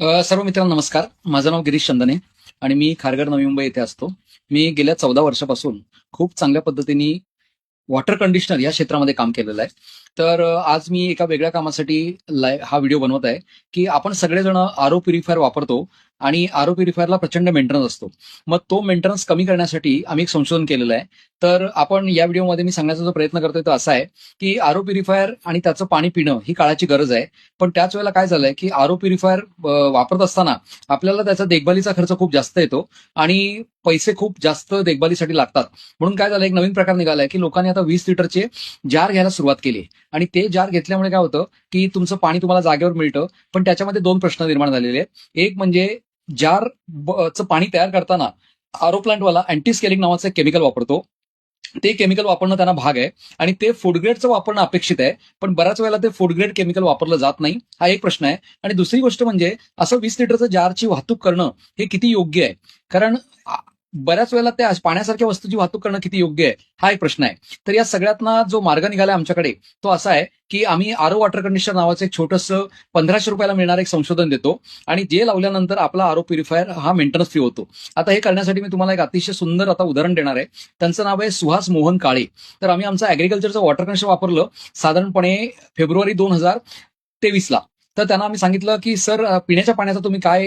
सर्व मित्रांनो नमस्कार. माझं नाव गिरीश चंदने आणि मी खारघर, नवी मुंबई येथे असतो. मी गेल्या 14 वर्षापासून खूप चांगल्या पद्धतीने वॉटर कंडिशनर या क्षेत्रामध्ये काम केलेलं आहे. तर आज मी एका वेगळ्या कामासाठी हा व्हिडिओ बनवत आहे, की आपण सगळेजण आरो प्युरिफायर वापरतो आणि आरो प्युरिफायरला प्रचंड मेंटेनन्स असतो. मग तो मेंटेनन्स कमी करण्यासाठी आम्ही एक संशोधन केलेलं आहे. तर आपण या व्हिडिओमध्ये मी सांगण्याचा जो प्रयत्न करतोय तो असा आहे, की आरो प्युरिफायर आणि त्याचं पाणी पिणं ही काळाची गरज आहे. पण त्याच वेळेला काय झालंय, की आरो प्युरिफायर वापरत असताना आपल्याला त्याचा देखभालीचा खर्च खूप जास्त येतो आणि पैसे खूप जास्त देखभालीसाठी लागतात. म्हणून काय झालं, एक नवीन प्रकार निघालाय, की लोकांनी आता 20 लिटरचे जार घ्यायला सुरुवात केली आणि ते जार घेतल्यामुळे काय होतं, की तुमचं पाणी तुम्हाला जागेवर मिळतं. पण त्याच्यामध्ये 2 प्रश्न निर्माण झालेले आहेत. एक म्हणजे चं पाणी तयार करताना आरो प्लांटवाला अँटी स्केलिंग नावाचं एक केमिकल वापरतो. ते केमिकल वापरणं त्यांना भाग आहे आणि ते फूड ग्रेडचं वापरणं अपेक्षित आहे. पण बऱ्याच वेळेला ते फूड ग्रेड केमिकल वापरलं जात नाही. हा एक प्रश्न आहे. आणि दुसरी गोष्ट म्हणजे असं 20 लिटरचं जारची वाहतूक करणं हे किती योग्य आहे? कारण बऱ्याच वेळेला त्या पाण्यासारख्या वस्तूची वाहतूक करणं किती योग्य आहे? हा एक प्रश्न आहे. तर या सगळ्यातना जो मार्ग निघालाय आमच्याकडे तो असा आहे, की आम्ही आरो वॉटर कंडिशनर नावाचं एक छोटंसं ₹1500 मिळणारं एक संशोधन देतो आणि जे लावल्यानंतर आपला आरो प्युरिफायर हा मेंटेनन्स फ्री होतो. आता हे करण्यासाठी मी तुम्हाला एक अतिशय सुंदर आता उदाहरण देणार आहे. त्यांचं नाव आहे सुहास मोहन काळे. तर आम्ही आमचं ऍग्रिकल्चरचं वॉटर कंडिशनर वापरलं साधारणपणे फेब्रुवारी 2023ला. तर त्यांना आम्ही सांगितलं, की सर पिण्याच्या पाण्याचा तुम्ही काय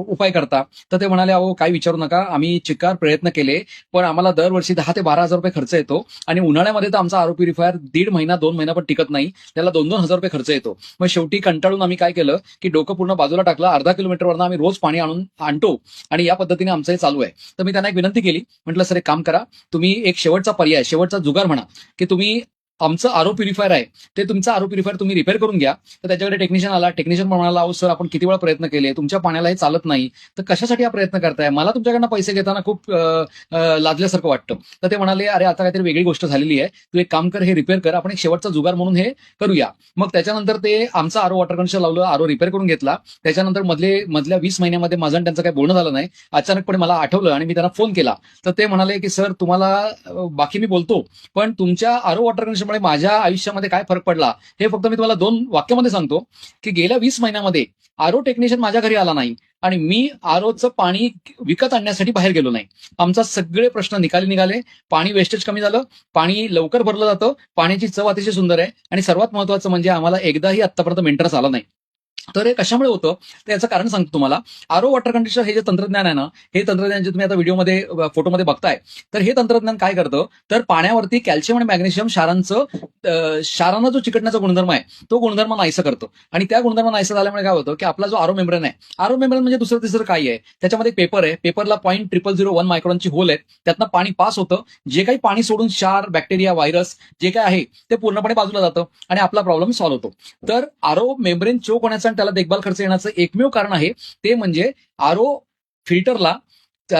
उपाय करता? तर ते म्हणाले, अहो काही विचारू नका. आम्ही चिक्कार प्रयत्न केले, पण आम्हाला दरवर्षी 10 ते 12 हजार रुपये खर्च येतो आणि उन्हाळ्यामध्ये तर आमचा आरो प्युरिफायर 1.5 महिना 2 महिना पण टिकत नाही. त्याला 2-2 हजार रुपये खर्च येतो. मग शेवटी कंटाळून आम्ही काय केलं, की डोकं पूर्ण बाजूला टाकलं. अर्धा किलोमीटरवरनं आम्ही रोज पाणी आणतो आणि या पद्धतीने आमचं हे चालू आहे. तर मी त्यांना एक विनंती केली. म्हटलं, सर एक काम करा. तुम्ही एक शेवटचा पर्याय, शेवटचा जुगार म्हणा, की तुम्ही आमचं आरो प्युरिफायर आहे, ते तुमचं आरो प्युरिफायर तुम्ही रिपेअर करून घ्या. तर त्याच्याकडे टेक्निशियन आला. टेक्निशियन म्हणाला, अहो सर आपण किती वेळा प्रयत्न केले, तुमच्या पाण्याला हे चालत नाही. तर कशासाठी हा प्रयत्न करताय? मला तुमच्याकडनं पैसे घेताना खूप लाजल्यासारखं वाटतं. तर ते म्हणाले, अरे आता काहीतरी वेगळी गोष्ट झालेली आहे. तू एक काम कर, हे रिपेअर कर. आपण एक शेवटचा जुगार म्हणून हे करूया. मग त्याच्यानंतर ते आमचं आरो वॉटर कंडिशनर लावलं, आरो रिपेअर करून घेतला. त्याच्यानंतर मधल्या 20 महिन्यामध्ये माझं आणि त्यांचं काही बोलणं झालं नाही. अचानकपणे मला आठवलं आणि मी त्यांना फोन केला. तर ते म्हणाले, की सर तुम्हाला बाकी मी बोलतो, पण तुमच्या आरो वॉटर कंडिशनरमुळे माझ्या आयुष्यामध्ये काय फरक पडला हे फक्त मी तुम्हाला 2 वाक्यामध्ये सांगतो, की गेल्या 20 महिन्यामध्ये आरो टेक्निशियन माझ्या घरी आला नाही आणि मी आरोचं पाणी विकत आणण्यासाठी बाहेर गेलो नाही. आमचा सगळे प्रश्न निकाली निघाले. पाणी वेस्टेज कमी झालं. पाणी लवकर भरलं जातं. पाण्याची चव अतिशय सुंदर आहे आणि सर्वात महत्वाचं म्हणजे आम्हाला एकदाही आतापर्यंत मेंटेनन्स आला नाही. तर हे कशामुळे होतं? तर याचं कारण सांगतो तुम्हाला. आरो वॉटर कंडिशनर हे जे तंत्रज्ञान आहे ना, हे तंत्रज्ञान जे तुम्ही आता व्हिडिओमध्ये फोटोमध्ये बघताय, तर हे तंत्रज्ञान काय करतं, तर पाण्यावरती कॅल्शियम आणि मॅग्नेशियम क्षारांना जो चिकटण्याचा गुणधर्म आहे, तो गुणधर्म नाहीसा करतो. आणि त्या गुणधर्म नाहीसा झाल्यामुळे काय होतं, की आपला जो आरो मेम्ब्रेन आहे, आरो मेम्ब्रेन म्हणजे दुसरं तिसरं काय आहे, त्याच्यामध्ये पेपर आहे. पेपरला 0.0001 मायक्रॉनची होल आहेत. त्यातनं पाणी पास होतं. जे काही पाणी सोडून क्षार, बॅक्टेरिया, व्हायरस जे काय आहे, ते पूर्णपणे बाजूला जातं आणि आपला प्रॉब्लेम सॉल्व्ह होतो. तर आरो मेम्ब्रेन चोक होण्याचं आणि त्याला देखभाल खर्च येण्याचं एकमेव कारण आहे ते म्हणजे आरो फिल्टरला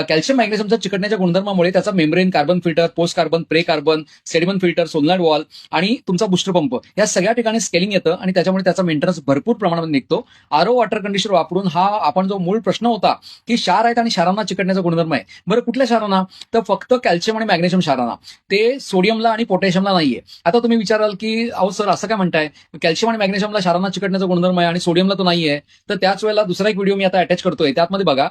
कॅल्शियम मॅग्नेशियमच्या चिकटण्याच्या गुणधर्मामुळे त्याचा membrane, carbon filter, post carbon, प्रे कार्बन, सेडिमन फिल्टर, सोलनॉइड वॉल आणि तुमचा बुस्टर पंप या सगळ्या ठिकाणी स्केलिंग येतं आणि त्याच्यामुळे त्याचा मेंटेनन्स भरपूर प्रमाणात निघतो. आरो वॉटर कंडिशनर वापरून हा आपण जो मूळ प्रश्न होता, की क्षार आहेत आणि क्षारांना चिकटण्याचा गुणधर्म आहे. बरं कुठल्या क्षारांना? तर फक्त कॅल्शियम आणि मॅग्नेशियम क्षारांना. ते सोडियमला आणि पोटॅशियमला नाहीये. आता तुम्ही विचाराल, की अहो सर असं काय म्हणताय? कॅल्शियम आणि मॅग्नेशियमला क्षारांना चिकटण्याचा गुणधर्म आहे आणि सोडियमला तो नाहीये. तर त्याच वेळेला दुसरा एक व्हिडिओ मी आता अटॅच करतोय. त्यामध्ये बघा,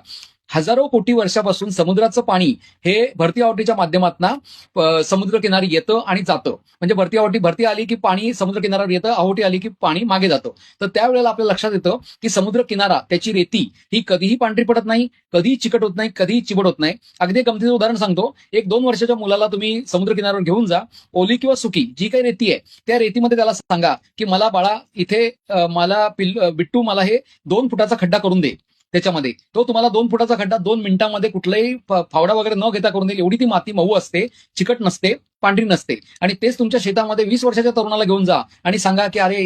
हजारो कोटी वर्षापासून समुद्राचं पाणी हे भरती आवटीच्या माध्यमातून समुद्र किनारी येतं आणि जातं. म्हणजे भरती आली की पाणी समुद्र किनाऱ्यावर येतं, आवटी आली की पाणी मागे जातं. तर त्यावेळेला आपल्या लक्षात येतं की समुद्र किनारा त्याची रेती ही कधीही पांढरी पडत नाही, कधीही चिकट होत नाही, कधीही चिबड होत नाही. अगदी गमतीचं उदाहरण सांगतो. एक 2 वर्षाच्या मुलाला तुम्ही समुद्र किनाऱ्यावर घेऊन जा, ओली किंवा सुकी जी काही रेती आहे त्या रेतीमध्ये त्याला सांगा की मला बाळा इथे बिट्टू मला हे 2 फुटाचा खड्डा करून दे. त्याच्यामध्ये तो तुम्हाला 2 फुटाचा खड्डा 2 मिनिटांमध्ये कुठलाही फावडा वगैरे न घेता करून देईल. एवढी ती माती मऊ असते, चिकट नसते, पांढरी नसते. आणि तेच तुमच्या शेतामध्ये 20 वर्षाच्या तरुणाला घेऊन जा आणि सांगा की अरे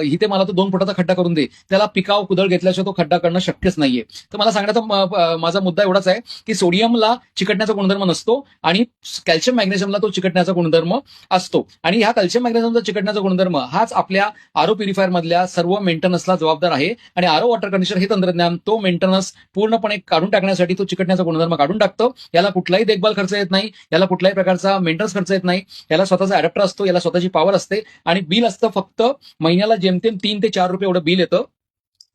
इथे मला तो 2 फुटाचा खड्डा करून दे. त्याला पिकाव कुदळ घेतल्याशिवाय तो खड्डा करणं शक्यच नाहीये. तर मला सांगण्याचा माझा मुद्दा एवढाच आहे की सोडियमला चिकटण्याचा गुणधर्म नसतो आणि कॅल्शियम मॅग्नेशियमला तो चिकटण्याचा गुणधर्म असतो. आणि ह्या कॅल्शियम मॅग्नेशियमचा चिकटण्याचा गुणधर्म हाच आपल्या आरो प्युरिफायर मधल्या सर्व मेंटेनन्सला जबाबदार आहे. आणि आरो वॉटर कंडिशनर हे तंत्रज्ञान तो मेंटेनन्स पूर्णपणे काढून टाकण्यासाठी, तो चिकटण्याचा गुणधर्म काढून टाकतं. याला कुठलाही देखभाल खर्च येत नाही, याला कुठल्याही प्रकारचा मेंटेनन्स खर्च येत नाही. याला स्वतःचा अडॅप्टर असतो, याला स्वतःची पॉवर असते आणि बिल असतं फक्त महिन्याला जेमतेम ₹3 ते ₹4 एवढं बिल येतं.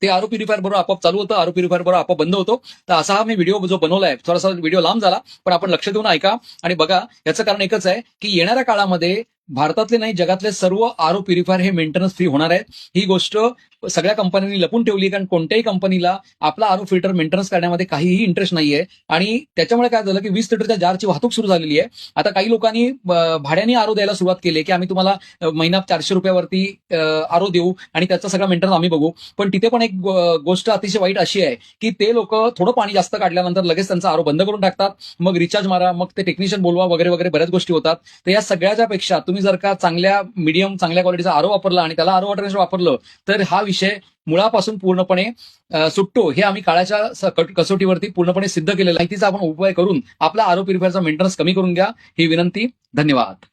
ते आरो प्युरिफायर बरोबर आपोआप चालू होतं, आरो प्युरिफायर बरोबर आपोआप बंद होतो. तर असा हा मी व्हिडिओ जो बनवलाय, थोडासा व्हिडिओ लांब झाला, पण आपण लक्ष देऊन ऐका आणि बघा. याचं कारण एकच आहे की येणाऱ्या काळामध्ये भारतातले नाही जगातले सर्व आरो प्युरिफायर हे मेंटेनन्स फ्री होणार आहेत. ही गोष्ट सगळ्या कंपन्यांनी लपून ठेवली, कारण कोणत्याही कंपनीला आपला आरो फिल्टर मेंटेनन्स करण्यामध्ये काहीही इंटरेस्ट नाहीये. आणि त्याच्यामुळे काय झालं की 20 लिटरच्या जारची वाहतूक सुरू झालेली आहे. आता काही लोकांनी भाड्याने आरो द्यायला सुरुवात केली की आम्ही तुम्हाला महिना 400 रुपयावरती आरो देऊ आणि त्याचा सगळा मेंटेनन्स आम्ही बघू. पण तिथे पण एक गोष्ट अतिशय वाईट अशी आहे की ते लोक थोडं पाणी जास्त काढल्यानंतर लगेच त्यांचा आरो बंद करून टाकतात. मग रिचार्ज मारा, मग ते टेक्निशियन बोलवा, वगैरे वगैरे बऱ्याच गोष्टी होतात. तर या सगळ्याच्या पेक्षा तुम्ही जर का चांगल्या मीडियम चांगल्या क्वालिटीचा आरो वापरला आणि त्याला आरो वॉटर वापरलं तर हा विषय मुळापासून पूर्णपणे सुटतो. हे आम्ही काळाच्या कसोटीवरती पूर्णपणे सिद्ध केलेलं आहे. तिचा आपण उपाय करून आपला आरो प्युरिफायरचा मेंटेनन्स कमी करून घ्या, ही विनंती. धन्यवाद.